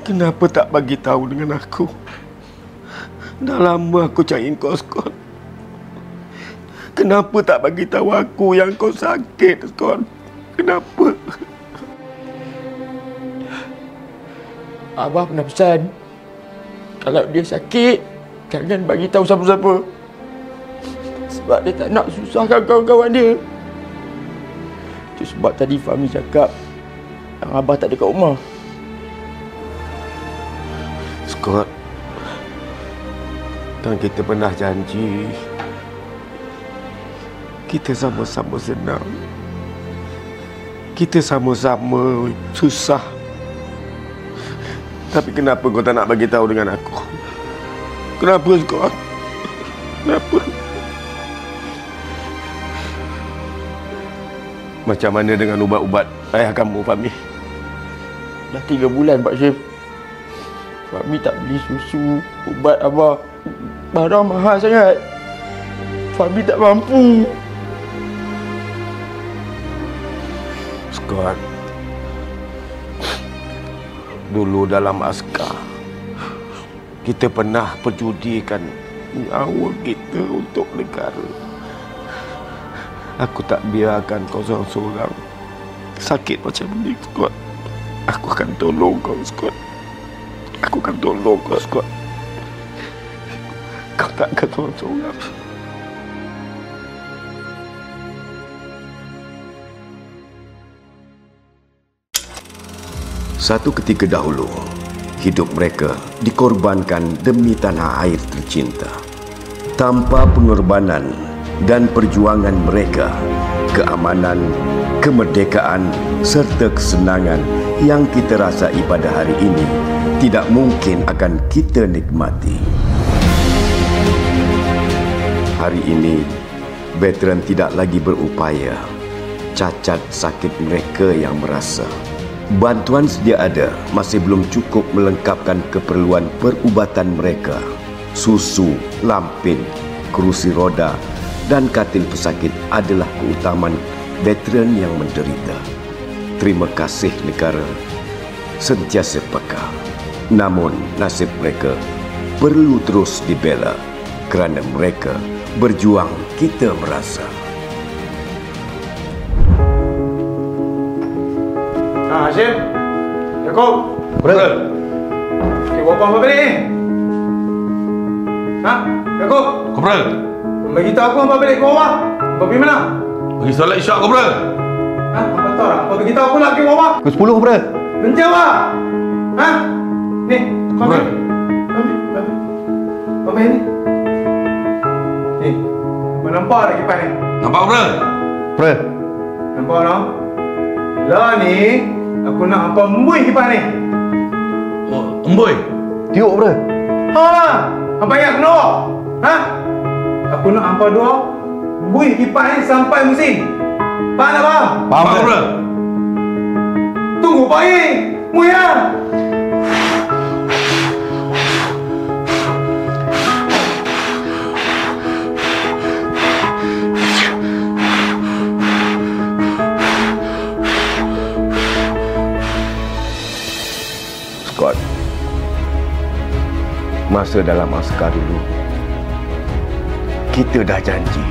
Kenapa tak bagi tahu dengan aku? Dah lama aku cari kau, Scott. Kenapa tak bagi tahu aku yang kau sakit, Scott? Kenapa? Abah pernah pesan, kalau dia sakit, jangan bagi tahu siapa-siapa. Sebab dia tak nak susahkan kawan-kawan dia. Itu sebab tadi Fahmi cakap yang Abah tak ada kat rumah. Scott, kan kita pernah janji kita sama-sama senang, kita sama-sama susah. Tapi kenapa kau tak nak bagi tahu dengan aku? Kenapa, Scott? Kenapa? Macam mana dengan ubat-ubat ayah kamu, Fahmi? Dah 3 bulan, Pak Syif. Fahmi tak beli susu, ubat Abah. Barang mahal sangat. Fahmi tak mampu. Scott, dulu dalam askar, kita pernah perjudikan nyawa kita untuk negara. Aku tak biarkan kau seorang-seorang sakit macam ni, Scott. Aku akan tolong kau, Scott. Aku akan tolong kau, Scott. Kau tak akan seorang-seorang. Satu ketika dahulu, hidup mereka dikorbankan demi tanah air tercinta. Tanpa pengorbanan dan perjuangan mereka, keamanan, kemerdekaan serta kesenangan yang kita rasai pada hari ini tidak mungkin akan kita nikmati. Hari ini, veteran tidak lagi berupaya. Cacat sakit mereka yang merasa bantuan sedia ada masih belum cukup melengkapkan keperluan perubatan mereka. Susu, lampin, kerusi roda dan katil pesakit adalah keutamaan veteran yang menderita. Terima kasih negara sentiasa peka. Namun nasib mereka perlu terus dibela kerana mereka berjuang kita merasa. Hashim, Yaakob, Bro. Okey, bawa apa balik ni? Ha? Yaakob? Kopral. Bagi tahu aku apa balik ke bawah. Apa pergi mana? Pergi solat isyak, Kopral. Ha? Apa tahu tak? Apa bagi tahu aku nak pergi bawah? Pukul 10, Kopral. Menjawab. Ha? Ni, kau Kopral. Apa ni? Ni. Apa nampak tak kipas ni? Nampak, Kopral? Kopral. Nampak tak? Lah ni, aku nak hampa embui kipas ni. Oh, emboi. Tiup, Kopral. Ha! Hampa ingat kena? Ha? Aku nak hampa dua embui kipas ni sampai musim. Faham tak faham? Faham, Kopral? Tunggu pagi. Mui ya. Scott, Masa dalam askar dulu, kita dah janji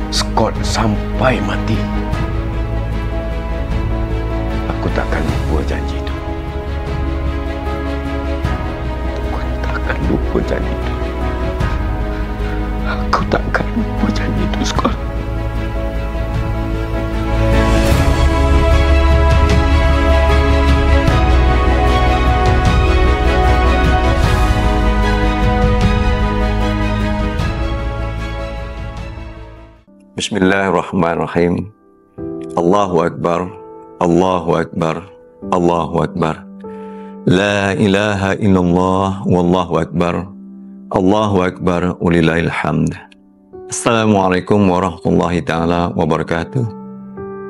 Scott sampai mati. Aku takkan lupa janji itu. Aku takkan lupa janji itu. Aku takkan lupa janji itu, Scott. Bismillahirrahmanirrahim. Allahu Akbar, Allahu Akbar, Allahu Akbar. La ilaha illallah, wallahu Akbar, Allahu Akbar, walillahil hamd. Assalamualaikum warahmatullahi ta'ala wabarakatuh.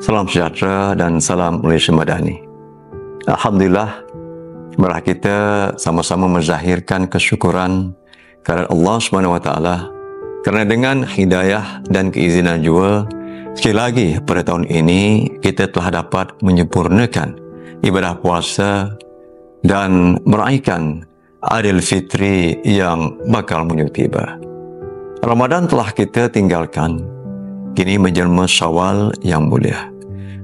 Salam sejahtera dan salam Malaysia Madani. Alhamdulillah, marilah kita sama-sama menzahirkan kesyukuran kepada Allah Subhanahu wa taala. Kerana dengan hidayah dan keizinan juga, sekali lagi pada tahun ini kita telah dapat menyempurnakan ibadah puasa dan meraihkan Aidilfitri yang bakal menuju tiba. Ramadan telah kita tinggalkan, kini menjelma Syawal yang mulia.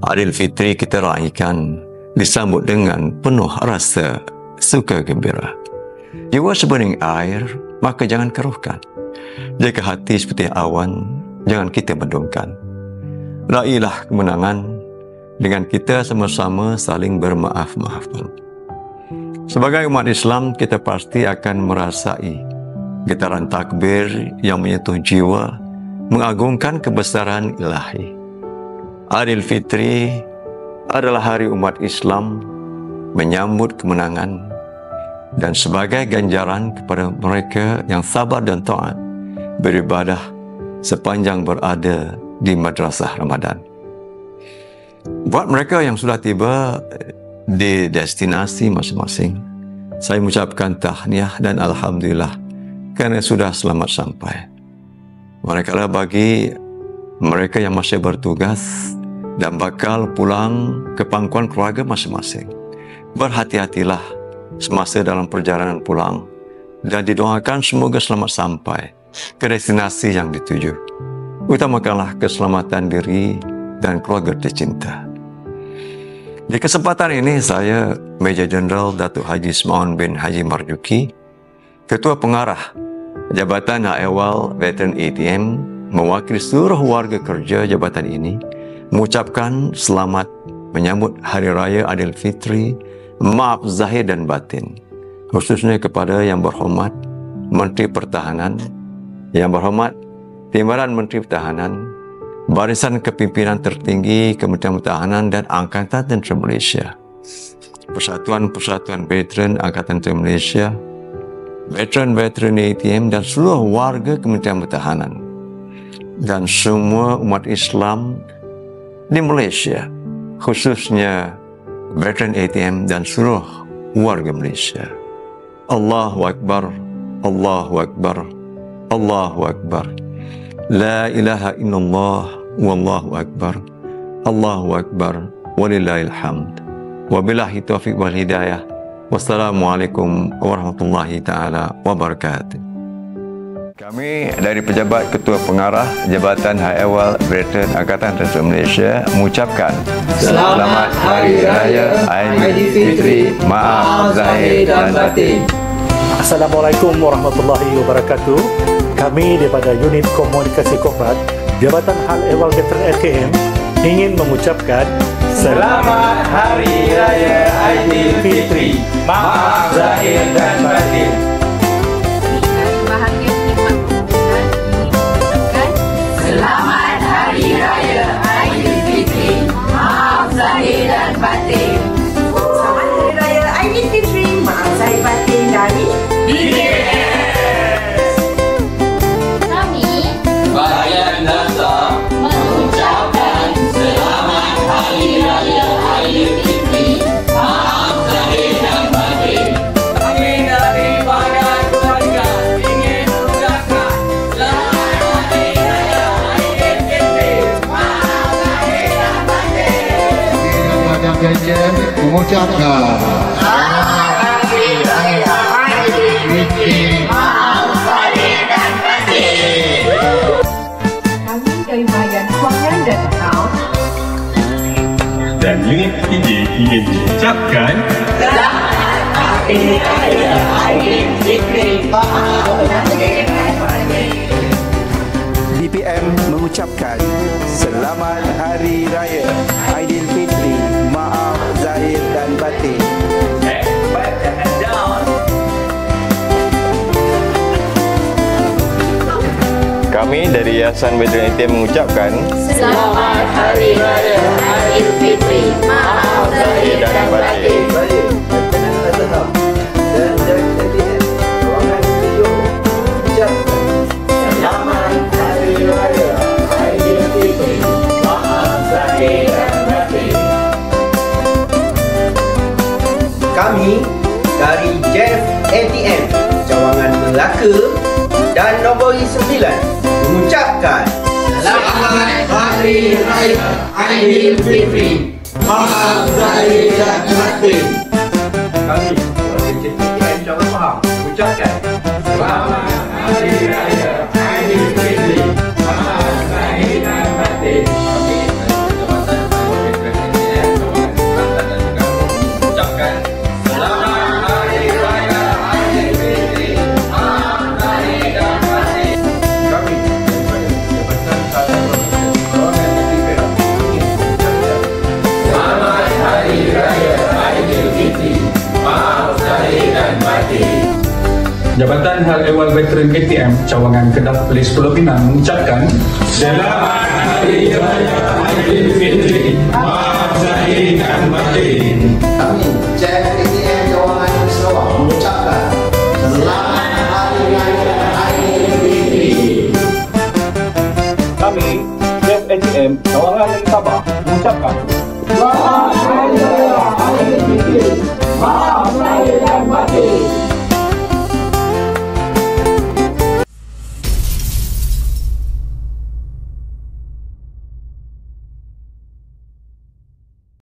Aidilfitri kita raihkan, disambut dengan penuh rasa suka gembira. Jiwa sebening air, maka jangan keruhkan. Jika hati seperti awan, jangan kita bendungkan. Raihlah kemenangan dengan kita sama-sama saling bermaaf-maafan. Sebagai umat Islam, kita pasti akan merasai getaran takbir yang menyentuh jiwa, mengagungkan kebesaran ilahi. Aidilfitri adalah hari umat Islam menyambut kemenangan dan sebagai ganjaran kepada mereka yang sabar dan taat beribadah sepanjang berada di madrasah Ramadan. Buat mereka yang sudah tiba di destinasi masing-masing, saya mengucapkan tahniah dan alhamdulillah kerana sudah selamat sampai. Manakala bagi mereka yang masih bertugas dan bakal pulang ke pangkuan keluarga masing-masing, berhati-hatilah semasa dalam perjalanan pulang dan didoakan semoga selamat sampai ke destinasi yang dituju. Utamakanlah keselamatan diri dan keluarga tercinta. Di kesempatan ini saya, Major Jeneral Datuk Haji Ismail bin Haji Marzuki, Ketua Pengarah Jabatan Hak Ehwal Veteran ATM, mewakili seluruh warga kerja jabatan ini, mengucapkan selamat menyambut Hari Raya Aidilfitri, maaf zahir dan batin, khususnya kepada Yang Berhormat Menteri Pertahanan, Yang Berhormat Timbalan Menteri Pertahanan, Barisan Kepimpinan Tertinggi Kementerian Pertahanan dan Angkatan Tentera Malaysia, Persatuan-Persatuan Veteran Angkatan Tentera Malaysia, Veteran-Veteran ATM dan seluruh warga Kementerian Pertahanan, dan semua umat Islam di Malaysia, khususnya Veteran ATM dan seluruh warga Malaysia. Allahu Akbar, Allahu Akbar, Allahu Akbar. La ilaha illallah, wallahu Akbar, Allahu Akbar, walillahil hamd. Wabillahi taufiq wal hidayah. Wassalamualaikum warahmatullahi ta'ala wabarakatuh. Kami dari pejabat Ketua Pengarah Jabatan Hak Ehwal Veteran Angkatan Tentera Malaysia mengucapkan Selamat Hari Raya Aidilfitri, maaf zahir dan batin. Assalamualaikum warahmatullahi wabarakatuh. Kami daripada Unit Komunikasi Korporat Jabatan Hal Ehwal Veteran LKM ingin mengucapkan Selamat Hari Raya Aidilfitri, maaf zahir dan batin. Bahagia menikmat pengumuman ini mengucapkan Selamat Hari Raya Aidilfitri, maaf zahir dan batin. Selamat Hari Raya Aidilfitri, maaf zahir batin dari BDS. Kami Bahagian Dasar mengucapkan Selamat Hari Raya Aidilfitri, maaf zahir dan batin. Kami dari bahagian keluarga ingin mengucapkan Selamat Hari Raya Aidilfitri, maaf zahir dan batin. Bahagian kerja mengucapkan Selamat Hari Raya Aidilfitri, unit 3 ingin mengucapkan Hari Raya Aidilfitri. BPM mengucapkan Selamat Hari Raya Aidilfitri. Maaf zahir dan batin. Kami dari Yayasan Veteran ATM mengucapkan Selamat Hari Raya Aidilfitri. Maaf zahir dan batin. Selamat Hari Raya Aidilfitri. Maaf zahir dan batin. Kami dari Jeff ATM Cawangan Melaka dan Nogoi 9 mengucapkan Selamat Hari Raya Aidilfitri. Maaf zahir dan batin. Kami dari Jeff ATM Cawangan Pahang mengucapkan Selamat Hari Raya Aidilfitri. Maaf zahir dan batin. Kami dari Jabatan Veteran ATM Cawangan Kelantan dan Terengganu mengucapkan Selamat Hari Raya Aidilfitri. Maaf zahir dan batin. kami daripada Jabatan Tata Cawangan Negeri Perak ingin mengucapkan Selamat Hari Raya Aidilfitri. Maaf zahir dan batin. Jabatan Hal Ehwal Veteran ATM Cawangan Kedah Perlis Pulau Pinang mengucapkan Selamat Hari Raya Aidilfitri. Maaf zahir dan batin. kami